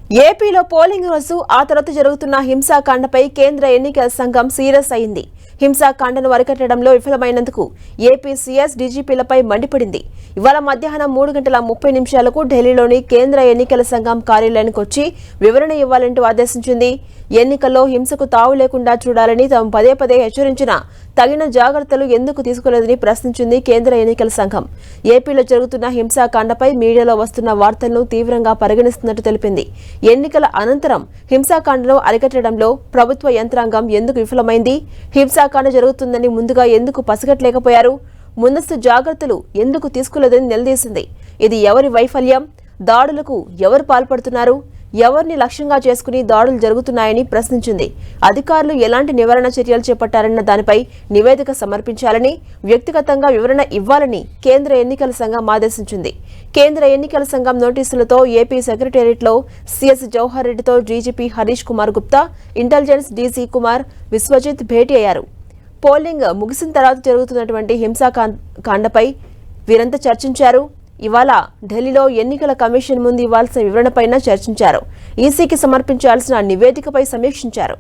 ఏపీలో పోలింగ్ రోజు ఆ తర్వాత జరుగుతున్న హింసాకాండపై కేంద్ర ఎన్నికల సంఘం సీరియస్ అయింది. హింసాకాండను అరికట్టడంలో విఫలమైనందుకు ఏపీ సీఎస్ డీజీపీలపై మండిపడింది. ఇవాళ మధ్యాహ్నం 3:30 ఢిల్లీలోని కేంద్ర ఎన్నికల సంఘం కార్యాలయానికి వచ్చి వివరణ ఇవ్వాలంటూ ఆదేశించింది. ఎన్నికల్లో హింసకు తావు లేకుండా చూడాలని తాము పదే పదే హెచ్చరించినా తగిన జాగ్రత్తలు ఎందుకు తీసుకోలేదని ప్రశ్నించింది కేంద్ర ఎన్నికల సంఘం. ఏపీలో జరుగుతున్న హింసాకాండపై మీడియాలో వస్తున్న వార్తలను తీవ్రంగా పరిగణిస్తున్నట్టు తెలిపింది. ఎన్నికల అనంతరం హింసాకాండను అరికట్టడంలో ప్రభుత్వ యంత్రాంగం ఎందుకు విఫలమైంది? హింసాకాండ జరుగుతుందని ముందుగా ఎందుకు పసిగట్టలేకపోయారు? ముందస్తు జాగ్రత్తలు ఎందుకు తీసుకోలేదని నిలదీసింది. ఇది ఎవరి వైఫల్యం? దాడులకు ఎవరు పాల్పడుతున్నారు? ఎవరిని లక్ష్యంగా చేసుకుని దాడులు జరుగుతున్నాయని ప్రశ్నించింది. అధికారులు ఎలాంటి నివారణ చర్యలు చేపట్టారన్న దానిపై నివేదిక సమర్పించాలని, వ్యక్తిగతంగా వివరణ ఇవ్వాలని కేంద్ర ఎన్నికల సంఘం ఆదేశించింది. కేంద్ర ఎన్నికల సంఘం నోటీసులతో ఏపీ సెక్రటేరియట్లో సీఎస్ జవహర్ రెడ్డితో DGP Harish Kumar Gupta, intelligence DC Kumar Vishwajit భేటీ అయ్యారు. పోలింగ్ ముగిసిన తర్వాత జరుగుతున్నటువంటి హింసాకాండపై వీరంతా చర్చించారు. ఇవాళ ఢిల్లీలో ఎన్నికల కమిషన్ ముందు ఇవ్వాల్సిన వివరణపైన చర్చించారు. ఈసీకి సమర్పించాల్సిన నివేదికపై సమీక్షించారు.